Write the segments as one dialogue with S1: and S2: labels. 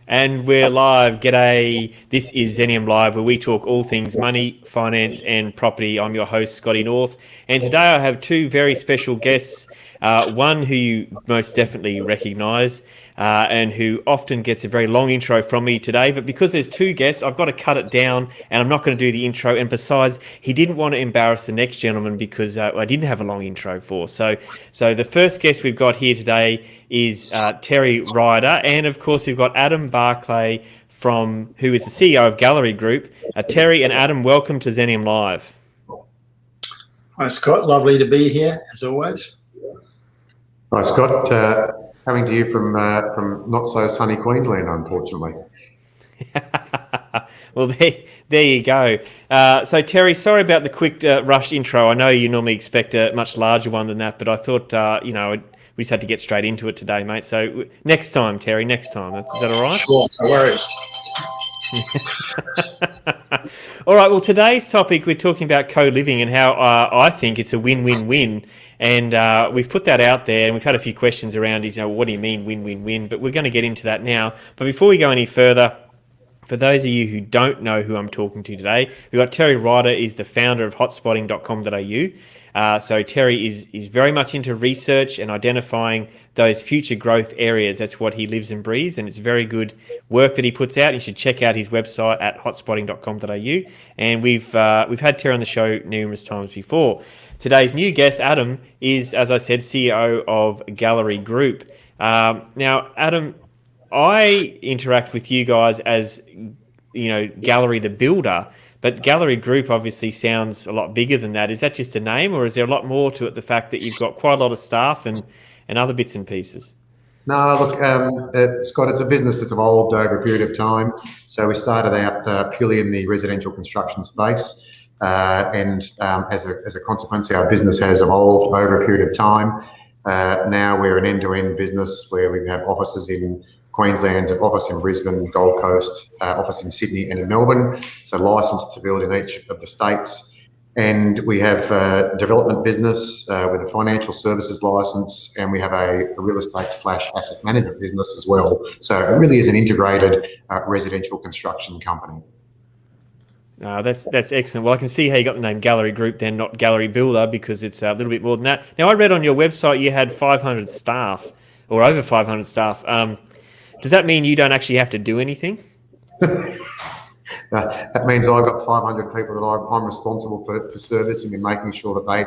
S1: And we're live. G'day. This is Xenium Live, where we talk all things money, finance, and property. I'm your host, Scotty North. And today I have two very special guests. One who you most definitely recognise and who often gets a very long intro from me today. But because there's two guests, I've got to cut it down and I'm not going to do the intro. And besides, he didn't want to embarrass the next gentleman because I didn't have a long intro for. So the first guest we've got here today is Terry Ryder. And of course, we've got Adam Barclay, who is the CEO of Gallery Group. Terry and Adam, welcome to Xenium Live.
S2: Hi, Scott. Lovely to be here, as always.
S3: Hi, Scott. Coming to you from not so sunny Queensland, unfortunately.
S1: Well, there you go. So, Terry, sorry about the quick rush intro. I know you normally expect a much larger one than that, but I thought, we just had to get straight into it today, mate. So next time, Terry, next time. Is that all right?
S2: Sure, no worries.
S1: All right, well, today's topic, we're talking about co-living and how I think it's a win-win-win. And we've put that out there, and we've had a few questions around, what do you mean win-win-win? But we're going to get into that now. But before we go any further, for those of you who don't know who I'm talking to today, we've got Terry Ryder, is the founder of hotspotting.com.au. So Terry is very much into research and identifying those future growth areas. That's what he lives and breathes, and it's very good work that he puts out. You should check out his website at hotspotting.com.au. And we've had Terry on the show numerous times before. Today's new guest, Adam, is, as I said, CEO of Gallery Group. Now, Adam, I interact with you guys as, Gallery the builder, but Gallery Group obviously sounds a lot bigger than that. Is that just a name, or is there a lot more to it, the fact that you've got quite a lot of staff and other bits and pieces?
S3: No, look, Scott, it's a business that's evolved over a period of time. So we started out purely in the residential construction space, and as a consequence, our business has evolved over a period of time. Now we're an end-to-end business where we have offices in Queensland, office in Brisbane, Gold Coast, office in Sydney and in Melbourne, so licensed to build in each of the states. And we have a development business with a financial services license, and we have a real estate / asset management business as well. So it really is an integrated residential construction company.
S1: That's excellent. Well, I can see how you got the name Gallery Group then, not Gallery Builder, because it's a little bit more than that. Now, I read on your website you had 500 staff, or over 500 staff. Does that mean you don't actually have to do anything?
S3: That means I've got 500 people that I'm responsible for servicing and making sure that they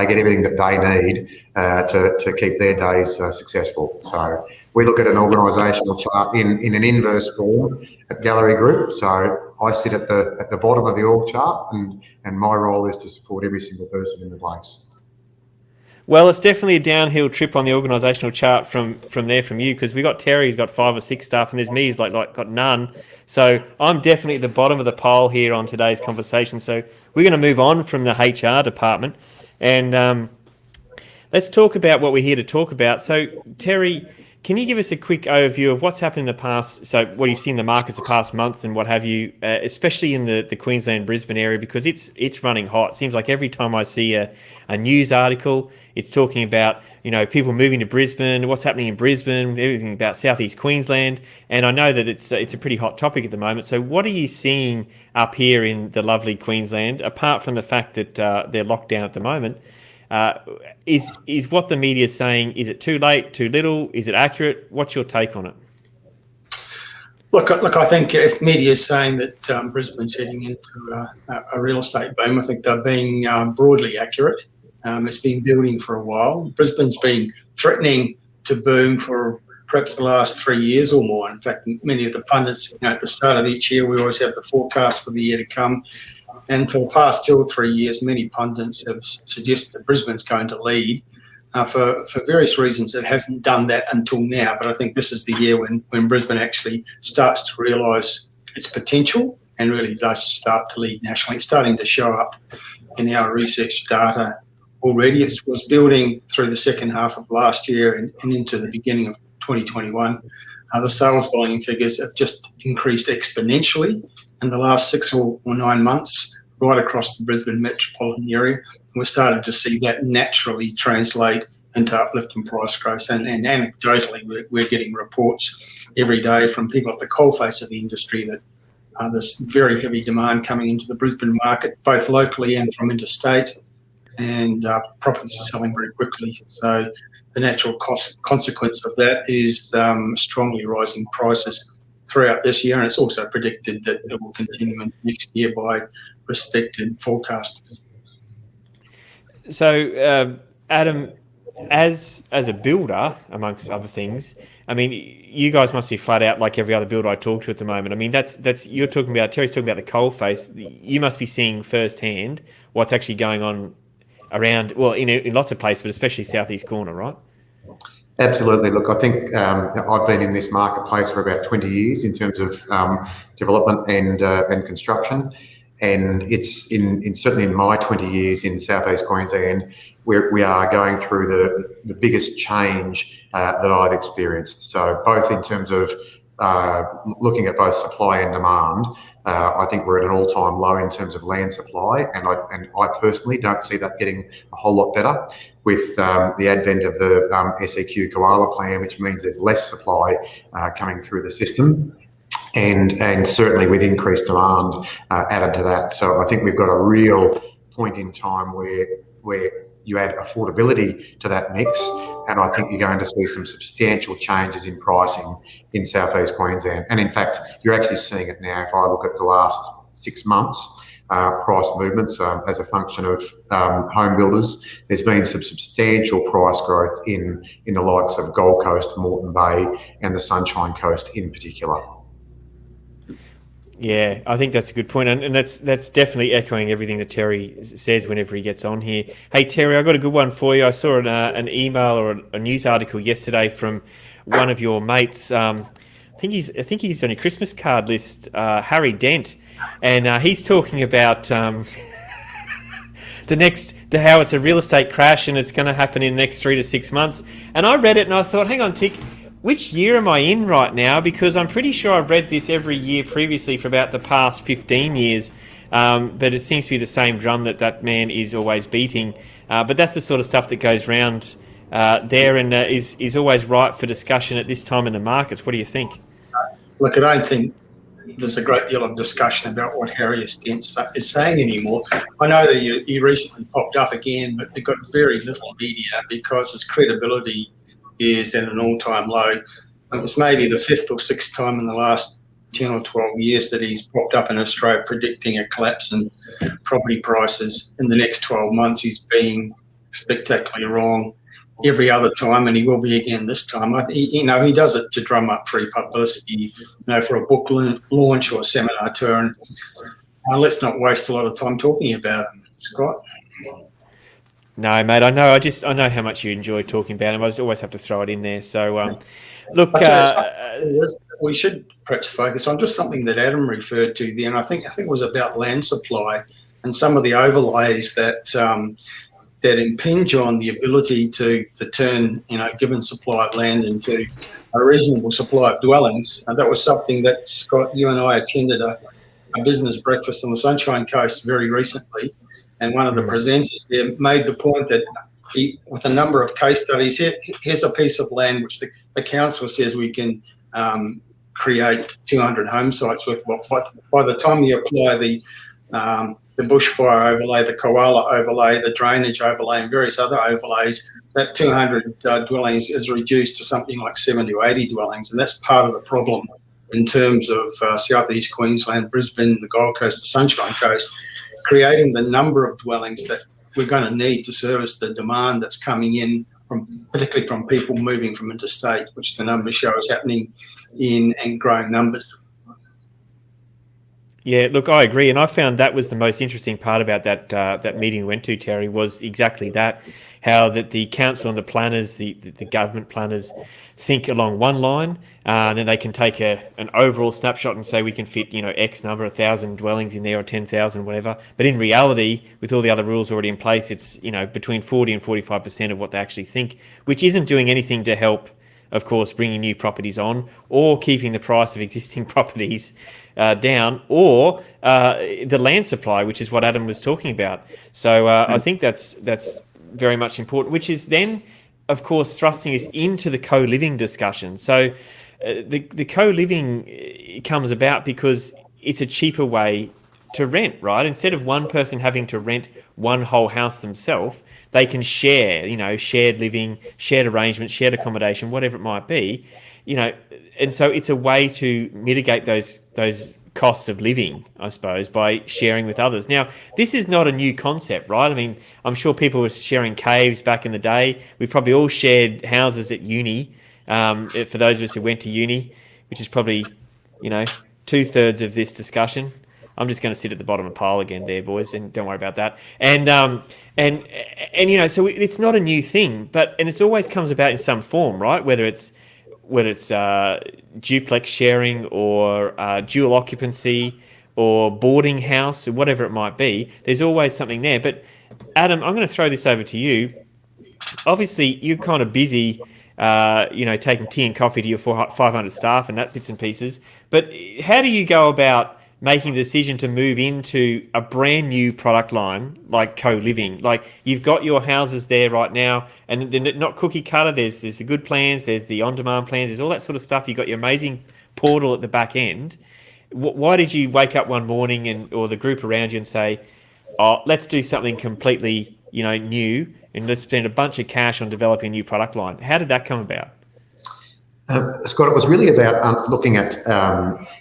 S3: get everything that they need to keep their days successful. So we look at an organisational chart in an inverse form at Gallery Group. So I sit at the bottom of the org chart, and my role is to support every single person in the place.
S1: Well, it's definitely a downhill trip on the organisational chart from you, because we got Terry, he's got 5 or 6 staff, and there's me, he's like got none. So I'm definitely at the bottom of the pile here on today's conversation. So we're going to move on from the HR department, and let's talk about what we're here to talk about. So Terry, can you give us a quick overview of what's happened in the past, so what you've seen in the markets the past month and what have you, especially in the Queensland, Brisbane area, because it's running hot. It seems like every time I see a news article, it's talking about, people moving to Brisbane, what's happening in Brisbane, everything about southeast Queensland. And I know that it's a pretty hot topic at the moment. So what are you seeing up here in the lovely Queensland, apart from the fact that they're locked down at the moment? Is what the media is saying, is it too late, too little? Is it accurate? What's your take on it?
S2: Look, I think if media is saying that Brisbane's heading into a real estate boom, I think they're being broadly accurate. It's been building for a while. Brisbane's been threatening to boom for perhaps the last 3 years or more. In fact, many of the pundits, at the start of each year, we always have the forecast for the year to come. And for the past 2 or 3 years, many pundits have suggested that Brisbane's going to lead. For various reasons, it hasn't done that until now. But I think this is the year when Brisbane actually starts to realise its potential and really does start to lead nationally. It's starting to show up in our research data already. It was building through the second half of last year and into the beginning of 2021. The sales volume figures have just increased exponentially in the last 6 or 9 months, right across the Brisbane metropolitan area. And we're starting to see that naturally translate into uplift in price growth. And anecdotally, we're getting reports every day from people at the coalface of the industry that there's very heavy demand coming into the Brisbane market, both locally and from interstate, and properties are selling very quickly. So the natural consequence of that is strongly rising prices throughout this year, and it's also predicted that it will continue into next year by respected forecasters.
S1: So, Adam, as a builder, amongst other things, I mean, you guys must be flat out like every other builder I talk to at the moment. I mean, that's you're talking about. Terry's talking about the coalface. You must be seeing firsthand what's actually going on around, well, in lots of places, but especially southeast corner, right?
S3: Absolutely. Look, I think I've been in this marketplace for about 20 years in terms of development and construction, and it's certainly in my 20 years in southeast Queensland, we are going through the biggest change that I've experienced. So both in terms of looking at both supply and demand, I think we're at an all-time low in terms of land supply, and I personally don't see that getting a whole lot better with the advent of the SEQ Koala plan, which means there's less supply coming through the system, and certainly with increased demand added to that. So I think we've got a real point in time where you add affordability to that mix, and I think you're going to see some substantial changes in pricing in southeast Queensland. And in fact, you're actually seeing it now. If I look at the last 6 months, price movements as a function of home builders, there's been some substantial price growth in the likes of Gold Coast, Moreton Bay, and the Sunshine Coast in particular.
S1: Yeah, I think that's a good point, and that's definitely echoing everything that Terry says whenever he gets on here. Hey Terry, I got a good one for you. I saw an email or a news article yesterday from one of your mates. I think he's on your Christmas card list, Harry Dent, and he's talking about how it's a real estate crash and it's going to happen in the next 3 to 6 months. And I read it and I thought, hang on, Tick. Which year am I in right now? Because I'm pretty sure I've read this every year previously for about the past 15 years, but it seems to be the same drum that man is always beating. But that's the sort of stuff that goes round there and is always ripe for discussion at this time in the markets. What do you think?
S2: Look, I don't think there's a great deal of discussion about what Harry Dent is saying anymore. I know that he recently popped up again, but they've got very little media because his credibility is at an all-time low. It was maybe the 5th or 6th time in the last 10 or 12 years that he's popped up in Australia predicting a collapse in property prices in the next 12 months. He's being spectacularly wrong every other time, and he will be again this time. He does it to drum up free publicity, for a book launch or a seminar tour. And let's not waste a lot of time talking about him, Scott.
S1: No, mate, I know. I know how much you enjoy talking about him. I just always have to throw it in there. So, look,
S2: we should perhaps focus on just something that Adam referred to there, and I think it was about land supply and some of the overlays that impinge on the ability to turn, given supply of land into a reasonable supply of dwellings. And that was something that, Scott, you and I attended a business breakfast on the Sunshine Coast very recently. And one of the presenters there made the point that with a number of case studies, here's a piece of land which the council says we can create 200 home sites with. But by the time you apply the bushfire overlay, the koala overlay, the drainage overlay, and various other overlays, that 200 dwellings is reduced to something like 70 or 80 dwellings. And that's part of the problem in terms of southeast Queensland, Brisbane, the Gold Coast, the Sunshine Coast, creating the number of dwellings that we're going to need to service the demand that's coming in, particularly from people moving from interstate, which the numbers show is happening in growing numbers.
S1: Yeah, look, I agree, and I found that was the most interesting part about that meeting we went to, Terry, was exactly that, how that the council and the planners, the government planners, think along one line, and then they can take an overall snapshot and say we can fit X number, 1,000 dwellings in there or 10,000, whatever. But in reality, with all the other rules already in place, it's between 40 and 45% of what they actually think, which isn't doing anything to help, of course, bringing new properties on or keeping the price of existing properties down, or the land supply, which is what Adam was talking about. So I think that's very much important, which is then of course, thrusting us into the co-living discussion. So the co-living comes about because it's a cheaper way to rent, right? Instead of one person having to rent one whole house themselves, they can share, shared living, shared arrangements, shared accommodation, whatever it might be, and so it's a way to mitigate those costs of living, I suppose, by sharing with others. Now, this is not a new concept, right? I mean, I'm sure people were sharing caves back in the day. We've probably all shared houses at uni, for those of us who went to uni, which is probably, 2/3 of this discussion. I'm just going to sit at the bottom of the pile again there, boys, and don't worry about that. And so it's not a new thing, and it's always comes about in some form, right? Whether it's duplex sharing or dual occupancy or boarding house or whatever it might be, there's always something there. But Adam, I'm going to throw this over to you. Obviously, you're kind of busy, taking tea and coffee to your 500 staff and that bits and pieces. But how do you go about making the decision to move into a brand new product line like co-living? Like, you've got your houses there right now, and they're not cookie cutter. There's the good plans, there's the on-demand plans, there's all that sort of stuff. You've got your amazing portal at the back end. Why did you wake up one morning or the group around you and say, oh, let's do something completely, new, and let's spend a bunch of cash on developing a new product line? How did that come about?
S3: Scott, it was really about looking at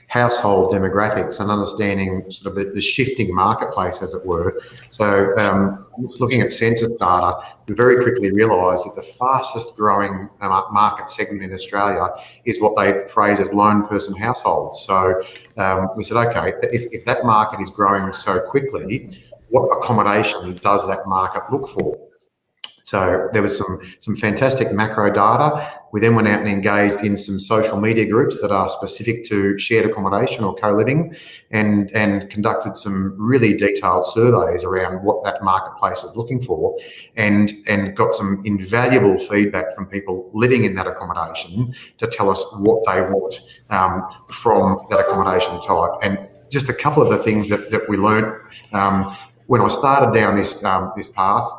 S3: household demographics and understanding sort of the shifting marketplace, as it were. So looking at census data, we very quickly realised that the fastest growing market segment in Australia is what they phrase as lone person households. So we said, okay, if that market is growing so quickly, what accommodation does that market look for? So there was some fantastic macro data. We then went out and engaged in some social media groups that are specific to shared accommodation or co-living, and conducted some really detailed surveys around what that marketplace is looking for, and got some invaluable feedback from people living in that accommodation to tell us what they want from that accommodation type. And just a couple of the things that we learned when I started down this path.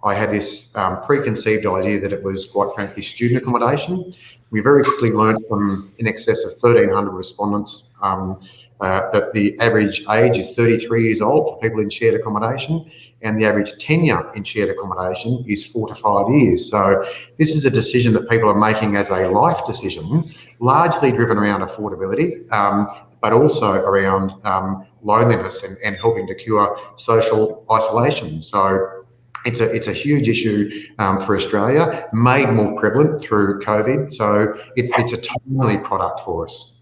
S3: I had this preconceived idea that it was, quite frankly, student accommodation. We very quickly learned from in excess of 1,300 respondents that the average age is 33 years old for people in shared accommodation, and the average tenure in shared accommodation is 4 to 5 years. So this is a decision that people are making as a life decision, largely driven around affordability, but also around loneliness and helping to cure social isolation. So it's a huge issue for Australia, made more prevalent through COVID. So it's a timely product for us.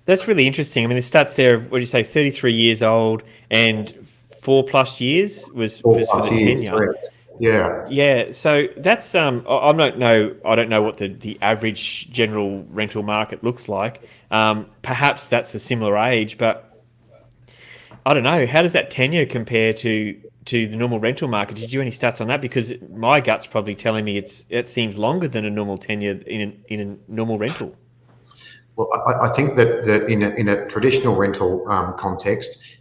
S1: That's really interesting. I mean, the stats there, what do you say, 33 years old and 4+ years was for the tenure.
S3: Correct. Yeah.
S1: Yeah. So that's I don't know what the average general rental market looks like. Perhaps that's a similar age, but I don't know. How does that tenure compare to the normal rental market? Did you do any stats on that? Because my gut's probably telling me it seems longer than a normal tenure in a normal rental.
S3: Well, I think that in a traditional rental context,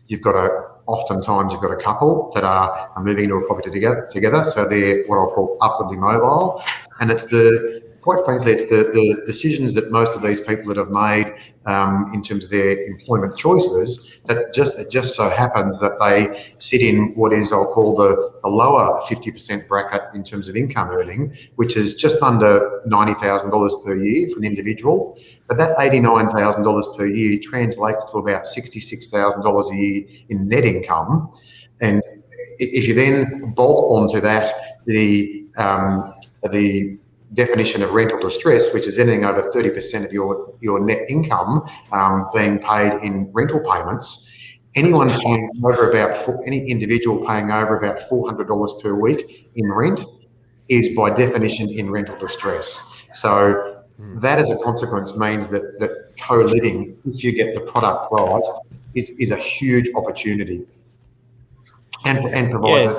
S3: oftentimes you've got a couple that are moving into a property together. So they're what I'll call upwardly mobile, and quite frankly, it's the decisions that most of these people that have made in terms of their employment choices, that it just so happens that they sit in what is, I'll call the lower 50% bracket in terms of income earning, which is just under $90,000 per year for an individual. But that $89,000 per year translates to about $66,000 a year in net income. And if you then bolt onto that the definition of rental distress, which is anything over 30% of your net income being paid in rental payments, any individual paying over about $400 per week in rent is by definition in rental distress. So that as a consequence means that co-living, if you get the product right, is a huge opportunity and provides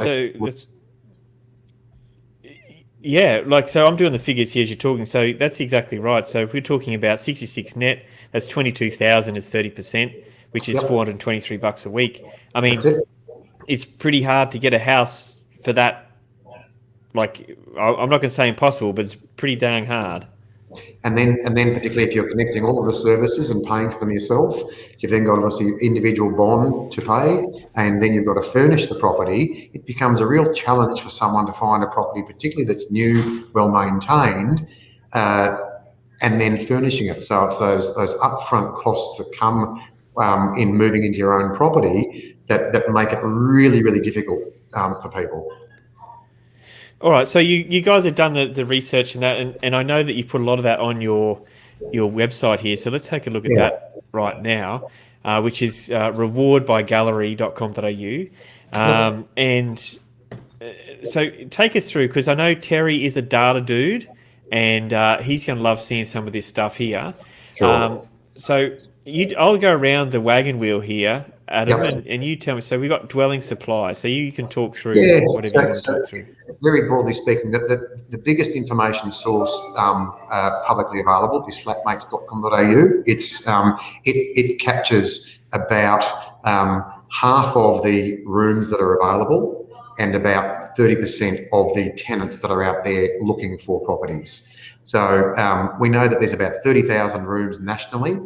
S1: so I'm doing the figures here as you're talking. So that's exactly right. So if we're talking about 66 net, that's 22,000 is 30%, which is $423 a week. I mean, it's pretty hard to get a house for that like, I'm not going to say impossible, but it's pretty dang hard.
S3: And then particularly if you're connecting all of the services and paying for them yourself, you've then got obviously individual bond to pay, and then you've got to furnish the property. It becomes a real challenge for someone to find a property, particularly that's new, well maintained, and then furnishing it. So it's those upfront costs that come in moving into your own property that make it really, really difficult for people.
S1: All right, so you guys have done the research and that, and I know that you put a lot of that on your website here. So let's take a look at that right now, which is rewardbygallery.com.au. And so take us through, because I know Terry is a data dude, and he's going to love seeing some of this stuff here.
S3: Sure.
S1: So I'll go around the wagon wheel here, Adam,
S3: Yep.
S1: and you tell me. So we've got dwelling supply. So you can talk through whatever you want to talk through.
S3: Very broadly speaking, the biggest information source publicly available is flatmates.com.au. It captures about half of the rooms that are available and about 30% of the tenants that are out there looking for properties. So we know that there's about 30,000 rooms nationally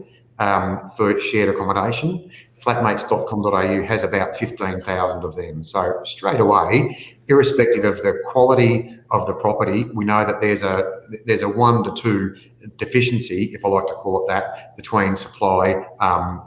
S3: for shared accommodation. Flatmates.com.au has about 15,000 of them. So straight away, irrespective of the quality of the property, we know that there's a 1 to 2 deficiency, if I like to call it that, between supply of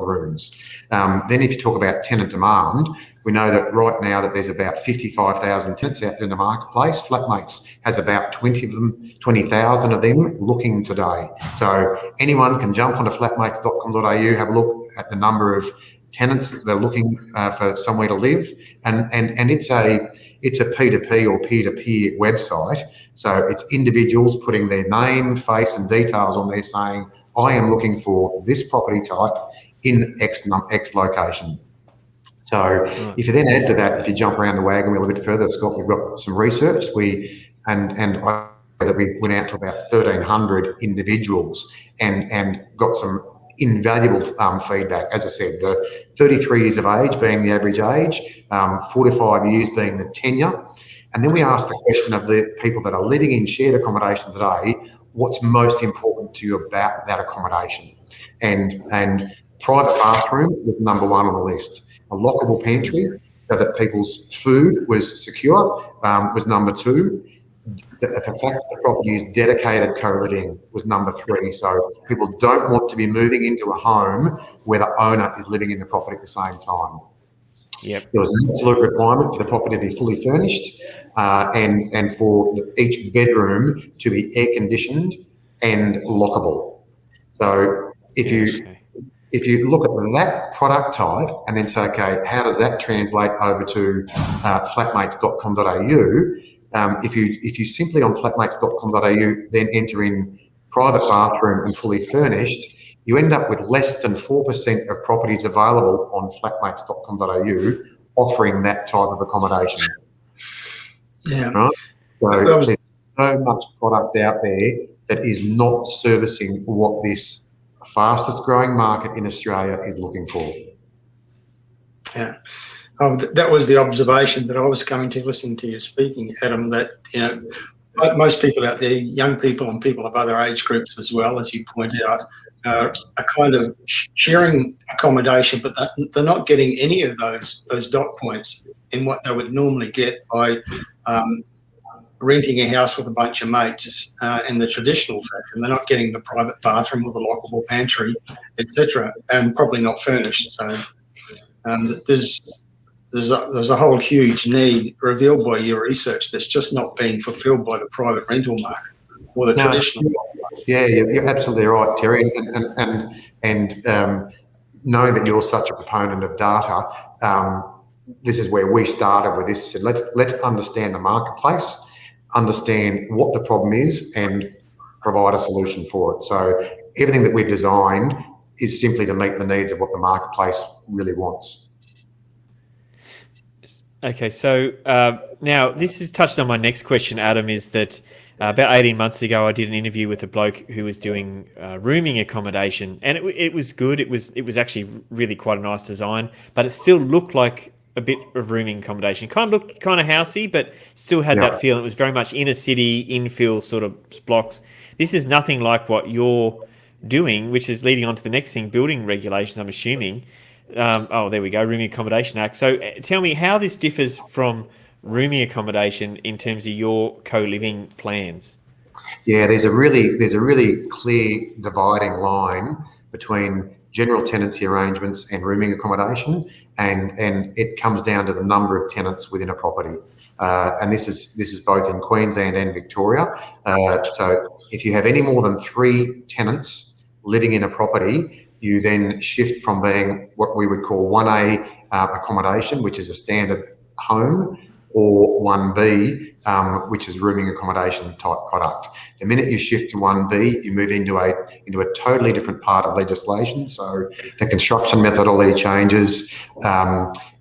S3: rooms. Then if you talk about tenant demand, we know that right now that there's about 55,000 tenants out there in the marketplace. Flatmates has about 20,000 of them looking today. So anyone can jump onto flatmates.com.au, have a look at the number of tenants that are looking for somewhere to live, and it's a P2P or peer-to-peer website. So it's individuals putting their name, face, and details on there saying, I am looking for this property type in X location. So if you then add to that, if you jump around the wagon wheel a bit further, Scott, we've got some research. We went out to about 1,300 individuals and got some invaluable feedback. As I said, the 33 years of age being the average age, 4 to 5 years being the tenure. And then we asked the question of the people that are living in shared accommodation today, what's most important to you about that accommodation? And private bathroom was number 1 on the list. A lockable pantry so that people's food was secure was number 2. The fact that the property is dedicated co-living was number 3. So people don't want to be moving into a home where the owner is living in the property at the same time.
S1: Yep.
S3: There was an absolute requirement for the property to be fully furnished and for each bedroom to be air conditioned and lockable. So if you look at that product type and then say, okay, how does that translate over to flatmates.com.au? If you simply on flatmates.com.au then enter in private bathroom and fully furnished, you end up with less than 4% of properties available on flatmates.com.au offering that type of accommodation.
S2: Yeah.
S3: Right? So there's so much product out there that is not servicing what this fastest growing market in Australia is looking for.
S2: Yeah. That was the observation that I was coming to listening to you speaking, Adam, that, most people out there, young people and people of other age groups as well, as you point out, are kind of sharing accommodation, but they're not getting any of those dot points in what they would normally get by renting a house with a bunch of mates in the traditional fashion. They're not getting the private bathroom or the lockable pantry, etc., and probably not furnished. So there's a whole huge need revealed by your research that's just not being fulfilled by the private rental market or the traditional.
S3: Yeah, you're absolutely right, Terry. And knowing that you're such a proponent of data, this is where we started with this. So let's understand the marketplace, understand what the problem is, and provide a solution for it. So everything that we've designed is simply to meet the needs of what the marketplace really wants.
S1: Okay, so now this is touched on my next question, Adam, is that about 18 months ago I did an interview with a bloke who was doing rooming accommodation, and it was good. It was actually really quite a nice design, but it still looked like a bit of rooming accommodation. Kind of looked kind of housey, but still had that feel. It was very much inner city, infill sort of blocks. This is nothing like what you're doing, which is leading on to the next thing, building regulations, I'm assuming. There we go, Rooming Accommodation Act. So tell me how this differs from rooming accommodation in terms of your co-living plans.
S3: Yeah, there's a really clear dividing line between general tenancy arrangements and rooming accommodation, and it comes down to the number of tenants within a property. And this is both in Queensland and Victoria. So if you have any more than 3 tenants living in a property, you then shift from being what we would call 1A accommodation, which is a standard home, or 1B, which is rooming accommodation type product. The minute you shift to 1B, you move into a totally different part of legislation. So the construction methodology changes.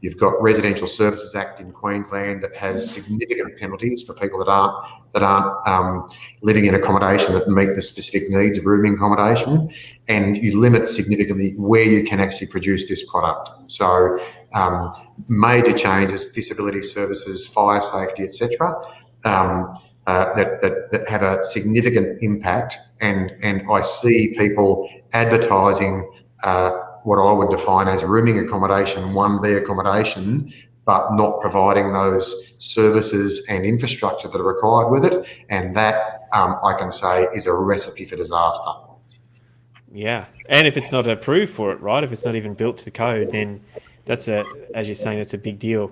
S3: You've got Residential Services Act in Queensland that has significant penalties for people that aren't living in accommodation that meet the specific needs of rooming accommodation, and you limit significantly where you can actually produce this product. So major changes, disability services, fire safety, etc., that have a significant impact, and I see people advertising what I would define as rooming accommodation, 1B accommodation, but not providing those services and infrastructure that are required with it, and that I can say is a recipe for disaster.
S1: Yeah, and if it's not approved for it, right? If it's not even built to the code, then as you're saying, that's a big deal.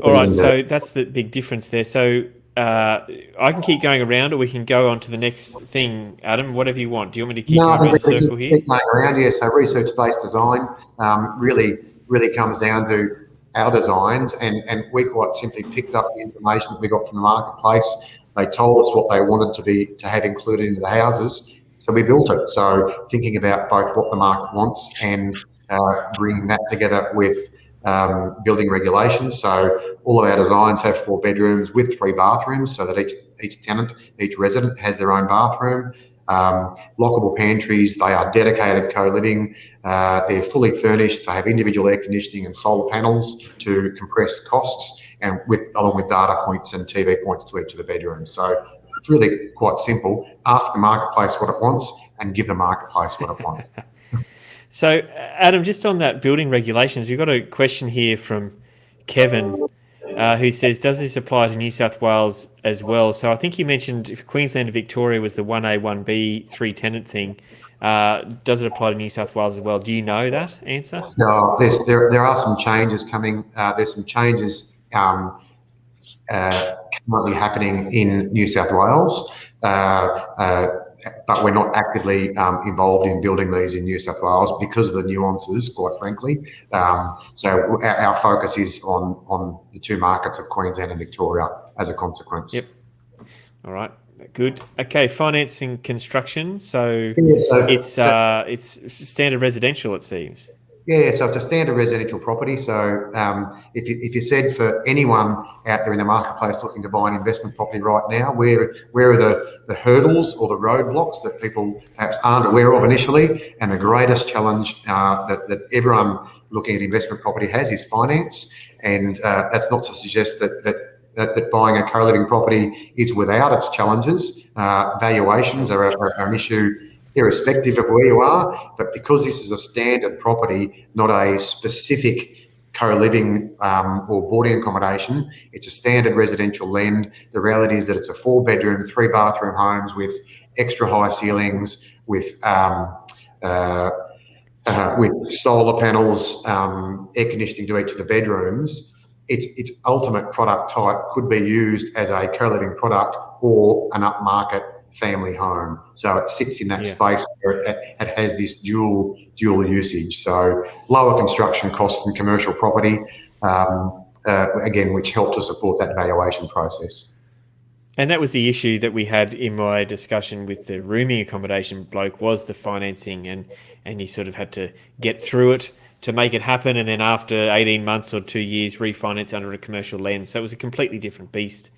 S1: All right, so that's the big difference there. So I can keep going around, or we can go on to the next thing, Adam, whatever you want. Do you want me to keep going around the circle here?
S3: Keep going around, yeah. So research-based design really comes down to our designs, and we quite simply picked up the information that we got from the marketplace. They told us what they wanted to have included into the houses, so we built it. So thinking about both what the market wants and bringing that together with building regulations. So all of our designs have 4 bedrooms with 3 bathrooms, so that each tenant, each resident has their own bathroom. Lockable pantries, they are dedicated co-living. They're fully furnished, they have individual air conditioning and solar panels to compress costs, and along with data points and TV points to each of the bedrooms. So it's really quite simple. Ask the marketplace what it wants and give the marketplace what it wants.
S1: So, Adam, just on that building regulations, we've got a question here from Kevin who says, does this apply to New South Wales as well? So I think you mentioned if Queensland and Victoria was the 1A, 1B, 3-tenant thing. Does it apply to New South Wales as well? Do you know that answer?
S3: No, there are some changes coming. There's some changes currently happening in New South Wales. But we're not actively involved in building these in New South Wales because of the nuances, quite frankly. So our focus is on the 2 markets of Queensland and Victoria as a consequence.
S1: Yep. All right. Good. Okay. Financing construction. So, it's standard residential, it seems.
S3: Yeah, so it's a standard residential property. So if you said for anyone out there in the marketplace looking to buy an investment property right now, where are the hurdles or the roadblocks that people perhaps aren't aware of initially? And the greatest challenge that everyone looking at investment property has is finance. And that's not to suggest that buying a co-living property is without its challenges. Valuations are an issue irrespective of where you are, but because this is a standard property, not a specific co-living or boarding accommodation, it's a standard residential lend. The reality is that it's a 4-bedroom, 3-bathroom homes with extra high ceilings, with solar panels, air conditioning to each of the bedrooms. Its ultimate product type could be used as a co-living product or an upmarket family home. So it sits in that space where it has this dual usage. So lower construction costs than commercial property, again, which helped to support that valuation process.
S1: And that was the issue that we had in my discussion with the rooming accommodation bloke, was the financing, and he sort of had to get through it to make it happen, and then after 18 months or 2 years refinance under a commercial lens. So it was a completely different beast.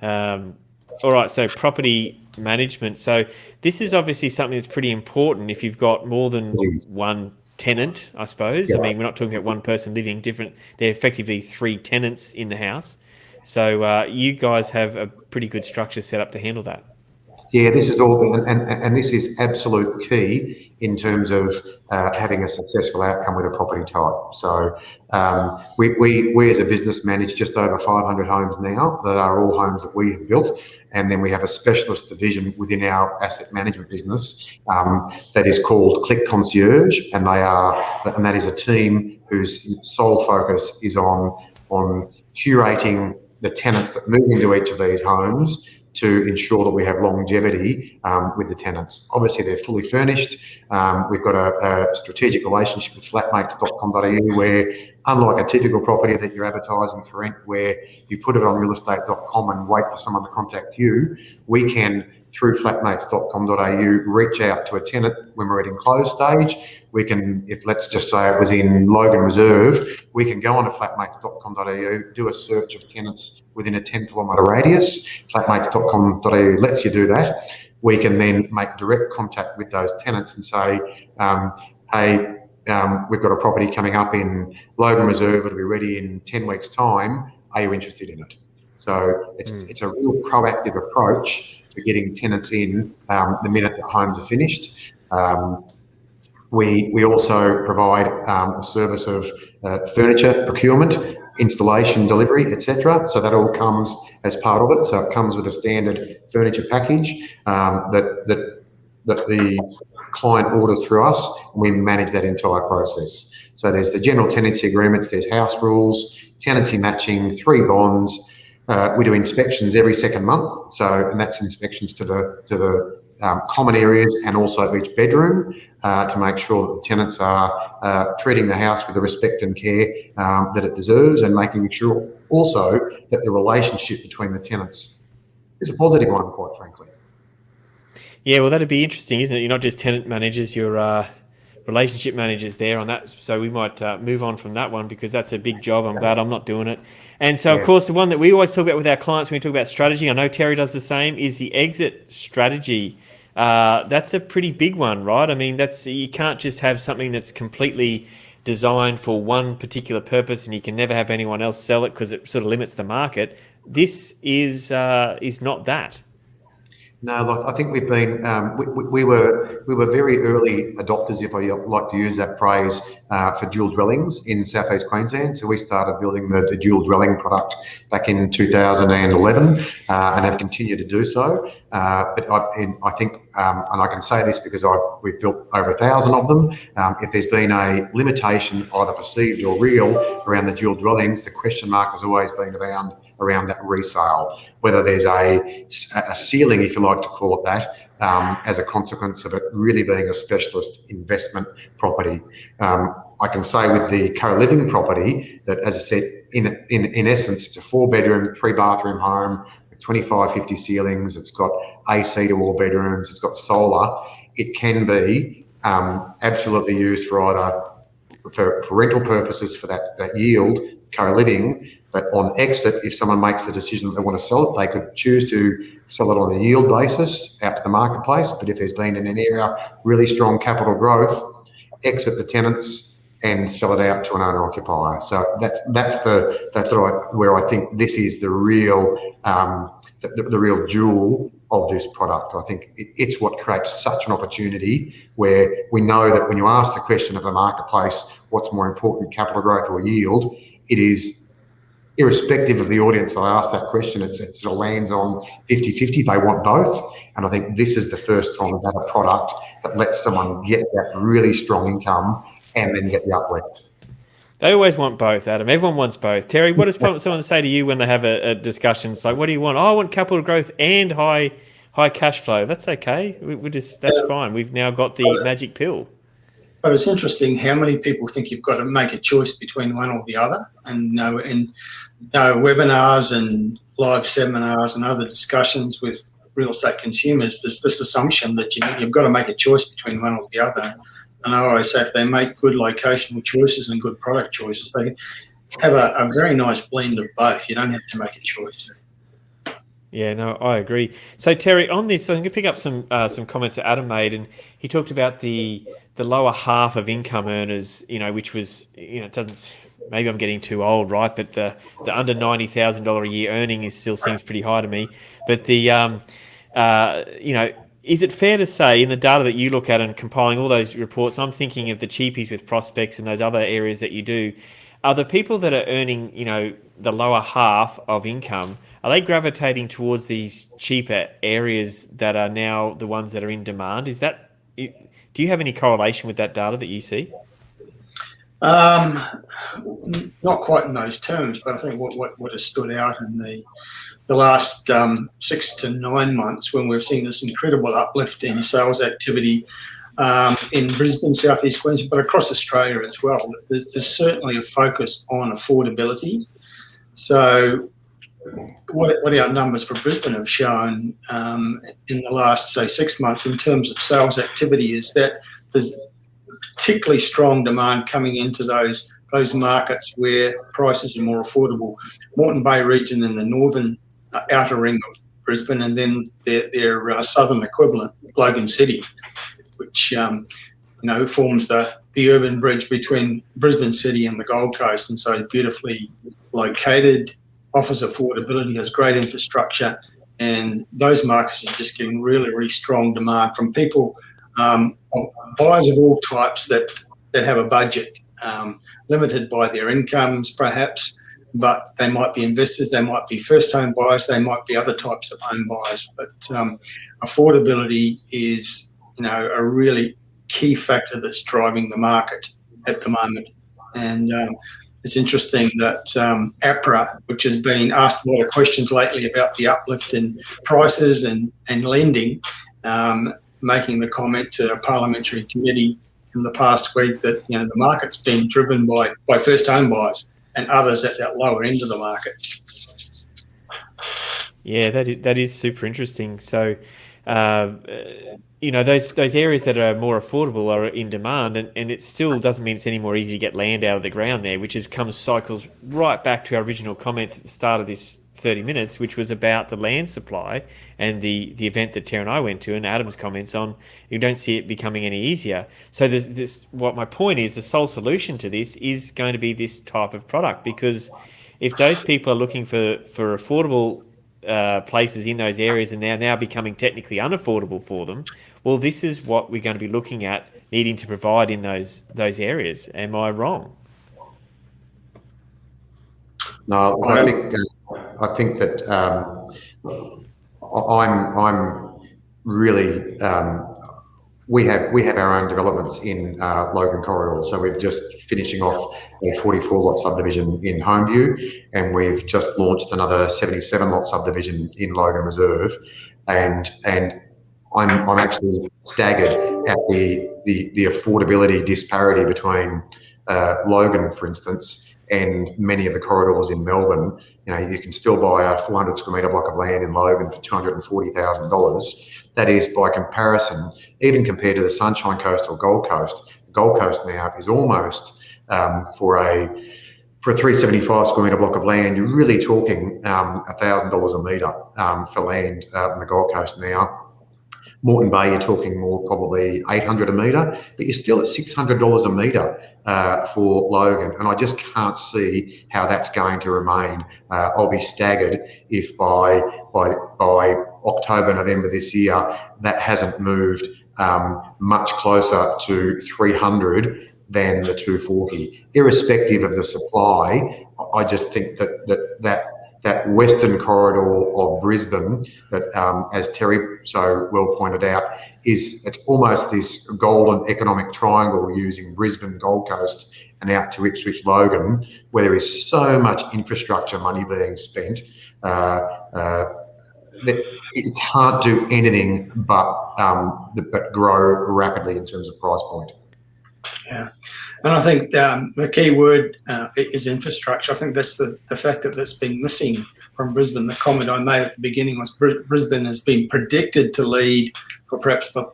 S1: All right, so property management. So this is obviously something that's pretty important if you've got more than one tenant, I suppose.
S3: Yeah.
S1: I mean, we're not talking about one person living different. They're effectively 3 tenants in the house. So you guys have a pretty good structure set up to handle that.
S3: Yeah, this is all, and this is absolute key in terms of having a successful outcome with a property type. So we as a business manage just over 500 homes now that are all homes that we have built, and then we have a specialist division within our asset management business that is called Click Concierge, and that is a team whose sole focus is on curating the tenants that move into each of these homes to ensure that we have longevity with the tenants. Obviously, they're fully furnished. We've got a strategic relationship with flatmates.com.au where, unlike a typical property that you're advertising for rent where you put it on realestate.com and wait for someone to contact you, we can, through flatmates.com.au, reach out to a tenant when we're at enclosed stage. We can, if let's just say it was in Logan Reserve, we can go onto flatmates.com.au, do a search of tenants within a 10-kilometre radius. Flatmates.com.au lets you do that. We can then make direct contact with those tenants and say, hey, we've got a property coming up in Logan Reserve, it'll be ready in 10 weeks' time. Are you interested in it? So it's a real proactive approach to getting tenants in the minute the homes are finished. We also provide a service of furniture procurement, installation, delivery, etc. So that all comes as part of it. So it comes with a standard furniture package that the client orders through us, and we manage that entire process. So there's the general tenancy agreements, there's house rules, tenancy matching, 3 bonds. We do inspections every second month, and that's inspections to the common areas and also each bedroom to make sure that the tenants are treating the house with the respect and care that it deserves, and making sure also that the relationship between the tenants is a positive one, quite frankly.
S1: Yeah, well, that'd be interesting, isn't it? You're not just tenant managers, you're relationship managers there on that. So we might move on from that one because that's a big job. I'm glad I'm not doing it. And so, of course, the one that we always talk about with our clients when we talk about strategy, I know Terry does the same, is the exit strategy. That's a pretty big one, right? I mean, you can't just have something that's completely designed for one particular purpose and you can never have anyone else sell it because it sort of limits the market. This is not that.
S3: No, look, I think we've been we were very early adopters, if I like to use that phrase, for dual dwellings in southeast Queensland. So we started building the dual dwelling product back in 2011 and have continued to do so. But I think, and I can say this because we've built over 1,000 of them. If there's been a limitation, either perceived or real, around the dual dwellings, the question mark has always been around that resale, whether there's a ceiling, if you like to call it that, as a consequence of it really being a specialist investment property. I can say with the co-living property that, as I said, in essence, it's a 4-bedroom, 3-bathroom home with 25-50 ceilings. It's got AC to all bedrooms. It's got solar. It can be absolutely used for either for rental purposes for that yield, co-living, but on exit, if someone makes the decision that they want to sell it, they could choose to sell it on a yield basis out to the marketplace. But if there's been in an area really strong capital growth, exit the tenants and sell it out to an owner occupier. So that's where I think this is the real the real jewel of this product. I think it's what creates such an opportunity where we know that when you ask the question of the marketplace, what's more important, capital growth or yield, it is irrespective of the audience I ask that question, it sort of lands on 50-50. They want both. And I think this is the first time we've had a product that lets someone get that really strong income and then get the uplift.
S1: They always want both, Adam. Everyone wants both. Terry, what does someone say to you when they have a discussion? It's like, what do you want? Oh, I want capital growth and high cash flow. That's okay. That's fine. We've now got the magic pill.
S2: But it's interesting how many people think you've got to make a choice between one or the other. And webinars and live seminars and other discussions with real estate consumers, there's this assumption that you've got to make a choice between one or the other. And I always say if they make good locational choices and good product choices, they have a very nice blend of both. You don't have to make a choice.
S1: Yeah, no, I agree. So Terry, on this, I'm going to pick up some comments that Adam made, and he talked about the lower half of income earners, which was, it doesn't. Maybe I'm getting too old, right? But the under $90,000 a year earning still seems pretty high to me. But is it fair to say in the data that you look at and compiling all those reports, I'm thinking of the cheapies with prospects and those other areas that you do, are the people that are earning, the lower half of income, are they gravitating towards these cheaper areas that are now the ones that are in demand? Do you have any correlation with that data that you see?
S2: Not quite in those terms, but I think what has stood out in the last 6 to 9 months, when we've seen this incredible uplift in sales activity in Brisbane, Southeast Queensland, but across Australia as well. There's certainly a focus on affordability. So what our numbers for Brisbane have shown in the last, say, 6 months in terms of sales activity is that there's particularly strong demand coming into those markets where prices are more affordable. Moreton Bay region in the northern outer ring of Brisbane, and then their southern equivalent, Logan City, which forms the urban bridge between Brisbane City and the Gold Coast, and so beautifully located, offers affordability, has great infrastructure, and those markets are just getting really, really strong demand from people, buyers of all types that have a budget, limited by their incomes perhaps, but they might be investors, they might be first home buyers, they might be other types of home buyers. But affordability is, a really key factor that's driving the market at the moment. And it's interesting that APRA, which has been asked a lot of questions lately about the uplift in prices and lending, making the comment to a parliamentary committee in the past week that the market's been driven by first home buyers and others at that lower end of the market.
S1: Yeah, that is super interesting. So, those areas that are more affordable are in demand, and it still doesn't mean it's any more easy to get land out of the ground there, which cycles right back to our original comments at the start of this 30 minutes, which was about the land supply and the event that Terry and I went to, and Adam's comments on you don't see it becoming any easier. So what my point is, the sole solution to this is going to be this type of product, because if those people are looking for affordable places in those areas and they're now becoming technically unaffordable for them, well, this is what we're going to be looking at needing to provide in those areas. Am I wrong?
S3: No, I think that I'm really. We have our own developments in Logan Corridor. So we're just finishing off a 44-lot subdivision in Homeview, and we've just launched another 77-lot subdivision in Logan Reserve, and I'm actually staggered at the affordability disparity between Logan, for instance, and many of the corridors in Melbourne. You can still buy a 400 square metre block of land in Logan for $240,000. That is, by comparison, even compared to the Sunshine Coast or Gold Coast. Gold Coast now is almost for a 375 square metre block of land, you're really talking $1,000 a metre for land on the Gold Coast now. Moreton Bay, you're talking more probably $800 a metre, but you're still at $600 a metre for Logan, and I just can't see how that's going to remain. I'll be staggered if by October, November this year, that hasn't moved much closer to 300 than the 240. Irrespective of the supply, I just think that western corridor of Brisbane, that as Terry so well pointed out, it's almost this golden economic triangle using Brisbane, Gold Coast and out to Ipswich, Logan, where there is so much infrastructure money being spent that it can't do anything but grow rapidly in terms of price point.
S2: Yeah, and I think the key word is infrastructure. I think that's the factor that's been missing from Brisbane. The comment I made at the beginning was Brisbane has been predicted to lead for perhaps the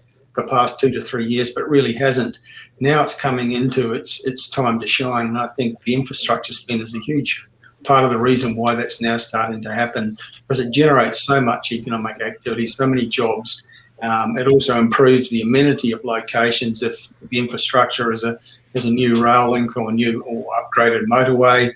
S2: past 2 to 3 years, but really hasn't. Now it's coming into its time to shine, and I think the infrastructure spend is a huge part of the reason why that's now starting to happen, because it generates so much economic activity, so many jobs. It also improves the amenity of locations if the infrastructure is a new rail link or a new or upgraded motorway,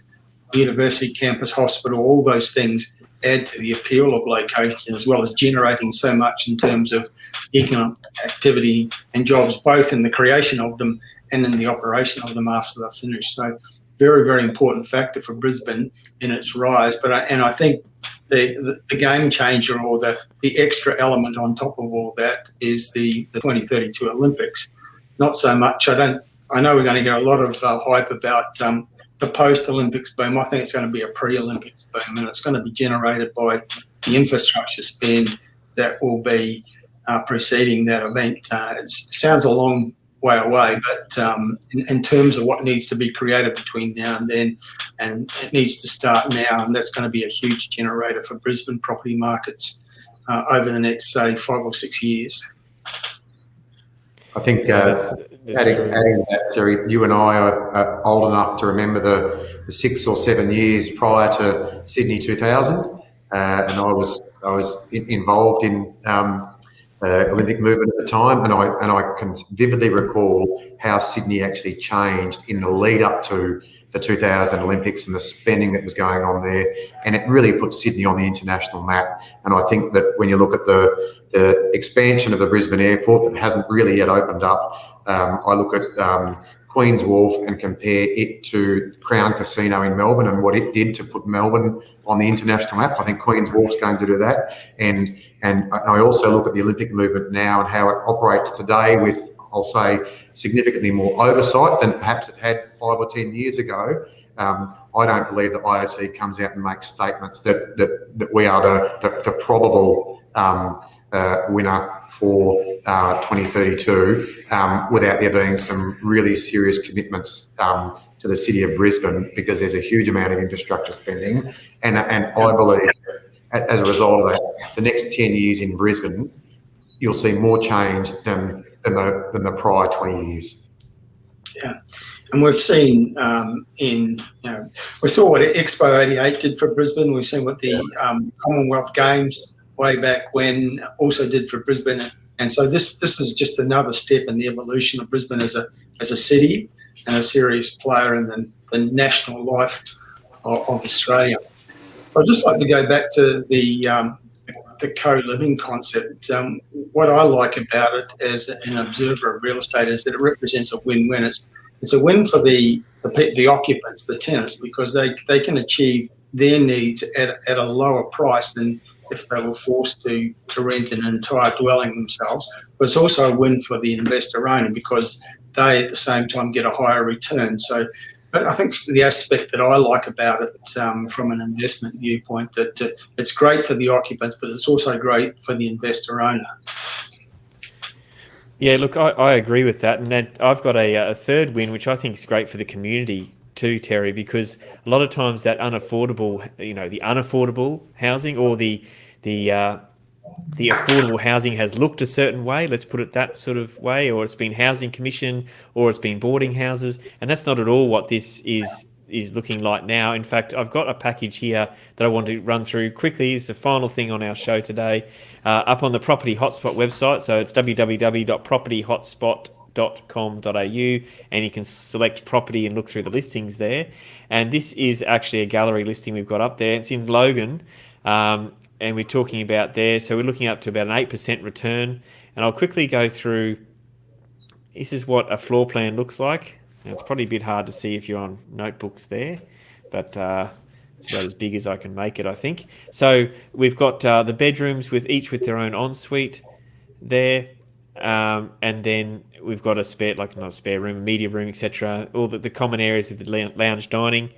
S2: university campus, hospital. All those things add to the appeal of location, as well as generating so much in terms of economic activity and jobs, both in the creation of them and in the operation of them after they're finished. So very, very important factor for Brisbane in its rise. And I think the game changer, or the extra element on top of all that, is the 2032 Olympics. Not so much. I know we're going to get a lot of hype about the post-Olympics boom. I think it's going to be a pre-Olympics boom, and it's going to be generated by the infrastructure spend that will be preceding that event. It sounds a long way away, but in terms of what needs to be created between now and then, and it needs to start now, and that's going to be a huge generator for Brisbane property markets over the next, say, 5 or 6 years.
S3: I think
S1: that's
S3: adding that, Terry, you and I are old enough to remember the 6 or 7 years prior to Sydney 2000, and I was involved in Olympic movement at the time, and I can vividly recall how Sydney actually changed in the lead up to the 2000 Olympics and the spending that was going on there, and it really put Sydney on the international map. And I think that when you look at the expansion of the Brisbane airport that hasn't really yet opened up, I look at Queen's Wharf and compare it to Crown Casino in Melbourne and what it did to put Melbourne on the international map. I think Queen's Wharf's going to do that. And I also look at the Olympic movement now and how it operates today with, I'll say, significantly more oversight than perhaps it had 5 or 10 years ago. I don't believe the IOC comes out and makes statements that we are the probable winner for 2032 without there being some really serious commitments to the city of Brisbane, because there's a huge amount of infrastructure spending. And I believe as a result of that, the next 10 years in Brisbane, you'll see more change than the prior 20 years.
S2: Yeah, and we've seen we saw what Expo 88 did for Brisbane. We've seen what the Commonwealth Games way back when also did for Brisbane. And so this is just another step in the evolution of Brisbane as a city and a serious player in the national life of Australia. I'd just like to go back to the co-living concept. What I like about it as an observer of real estate is that it represents a win-win. It's a win for the occupants, the tenants, because they can achieve their needs at a lower price than if they were forced to rent an entire dwelling themselves. But it's also a win for the investor owner, because they at the same time get a higher return. So, but I think the aspect that I like about it from an investment viewpoint, that it's great for the occupants, but it's also great for the investor owner.
S1: Yeah, look, I agree with that. And then I've got a third win, which I think is great for the community too, Terry, because a lot of times that unaffordable housing, or the affordable housing has looked a certain way, let's put it that sort of way, or it's been housing commission, or it's been boarding houses, and that's not at all what this is looking like now. In fact, I've got a package here that I want to run through quickly. It's the final thing on our show today, up on the Property Hotspot website. So it's www.propertyhotspot.com.au, and you can select property and look through the listings there. And this is actually a gallery listing we've got up there. It's in Logan, and we're talking about there. So we're looking up to about an 8% return. And I'll quickly go through. This is what a floor plan looks like. Now, it's probably a bit hard to see if you're on notebooks there, but it's about as big as I can make it, I think. So we've got the bedrooms each with their own ensuite there, and then we've got not a spare room, a media room, etc. All the common areas of the lounge, dining,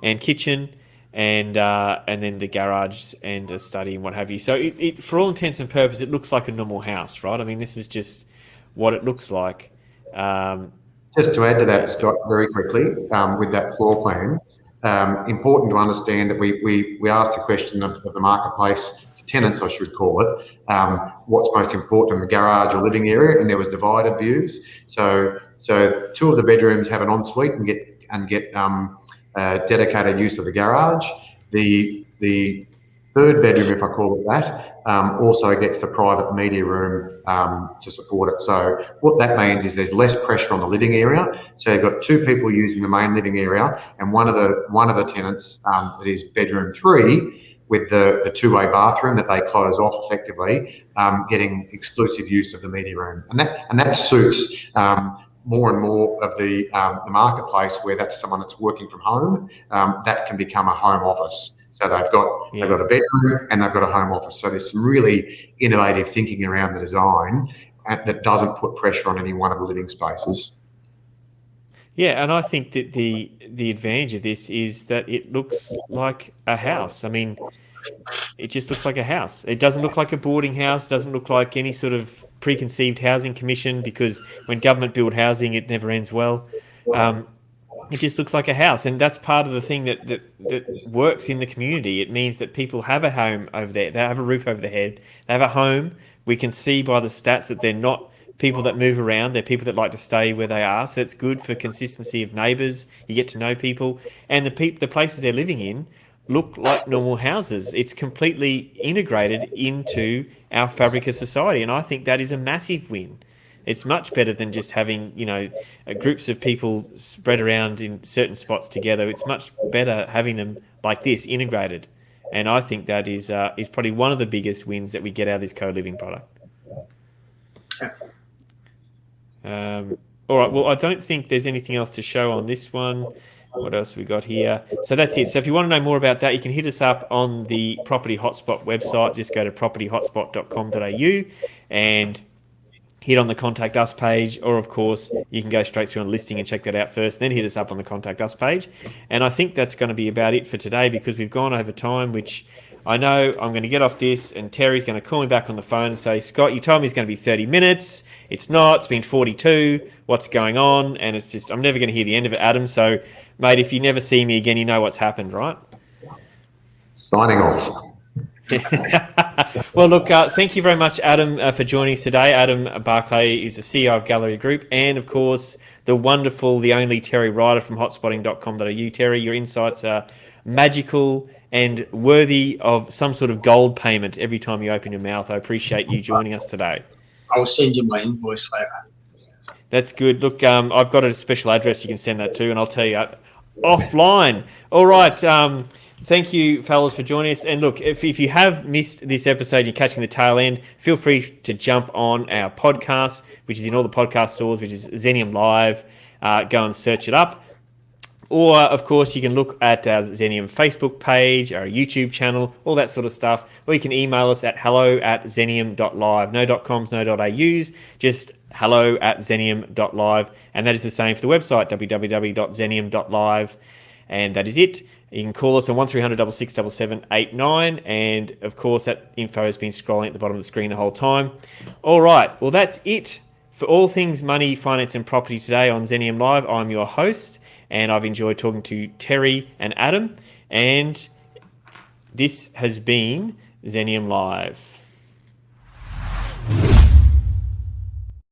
S1: and kitchen, and then the garage and a study and what have you. So it for all intents and purposes, it looks like a normal house, right? I mean, this is just what it looks like.
S3: Just to add to that, Scott, very quickly, with that floor plan, important to understand that we asked the question of the marketplace, tenants I should call it, what's most important in the garage or living area, and there was divided views. So 2 of the bedrooms have an ensuite and get dedicated use of the garage. The third bedroom, if I call it that, also gets the private media room to support it. So what that means is there's less pressure on the living area. So you've got two people using the main living area, and one of the tenants that is bedroom 3 with the two-way bathroom that they close off effectively, getting exclusive use of the media room, and that suits more and more of the marketplace where that's someone that's working from home. That can become a home office. So they've got a bedroom and they've got a home office. So there's some really innovative thinking around the design that doesn't put pressure on any one of the living spaces.
S1: Yeah, and I think that the advantage of this is that it looks like a house. I mean, it just looks like a house. It doesn't look like a boarding house, doesn't look like any sort of preconceived housing commission, because when government build housing, it never ends well. It just looks like a house, and that's part of the thing that works in the community. It means that people have a home over there. They have a roof over their head. They have a home. We can see by the stats that they're not people that move around. They're people that like to stay where they are. So it's good for consistency of neighbours. You get to know people, and the places they're living in look like normal houses. It's completely integrated into our fabric of society, and I think that is a massive win. It's much better than just having, groups of people spread around in certain spots together. It's much better having them like this, integrated. And I think that is probably one of the biggest wins that we get out of this co-living product. All right, well, I don't think there's anything else to show on this one. What else have we got here? So that's it. So if you want to know more about that, you can hit us up on the Property Hotspot website. Just go to propertyhotspot.com.au and hit on the Contact Us page, or of course, you can go straight through on listing and check that out first, then hit us up on the Contact Us page. And I think that's going to be about it for today, because we've gone over time, which I know I'm going to get off this, and Terry's going to call me back on the phone and say, Scott, you told me it's going to be 30 minutes. It's not. It's been 42. What's going on? And it's just, I'm never going to hear the end of it, Adam. So, mate, if you never see me again, you know what's happened, right?
S3: Signing off.
S1: Well, look, thank you very much, Adam, for joining us today. Adam Barclay is the CEO of Gallery Group, and of course, the wonderful, the only Terry Ryder from hotspotting.com.au. Terry, your insights are magical and worthy of some sort of gold payment every time you open your mouth. I appreciate you joining us today.
S2: I'll send you my invoice later.
S1: That's good. Look, I've got a special address you can send that to, and I'll tell you offline. All right. Thank you, fellas, for joining us. And look, if you have missed this episode and you're catching the tail end, feel free to jump on our podcast, which is in all the podcast stores, which is Xenium Live. Go and search it up. Or, of course, you can look at our Xenium Facebook page, our YouTube channel, all that sort of stuff. Or you can email us at hello@xenium.live. No .coms, no .aus, just hello@xenium.live. And that is the same for the website, www.xenium.live. And that is it. You can call us on 1300 667789, and of course that info has been scrolling at the bottom of the screen the whole time. All right, well, that's it for all things money, finance and property today on Xenium Live. I'm your host, and I've enjoyed talking to Terry and Adam, and this has been Xenium Live.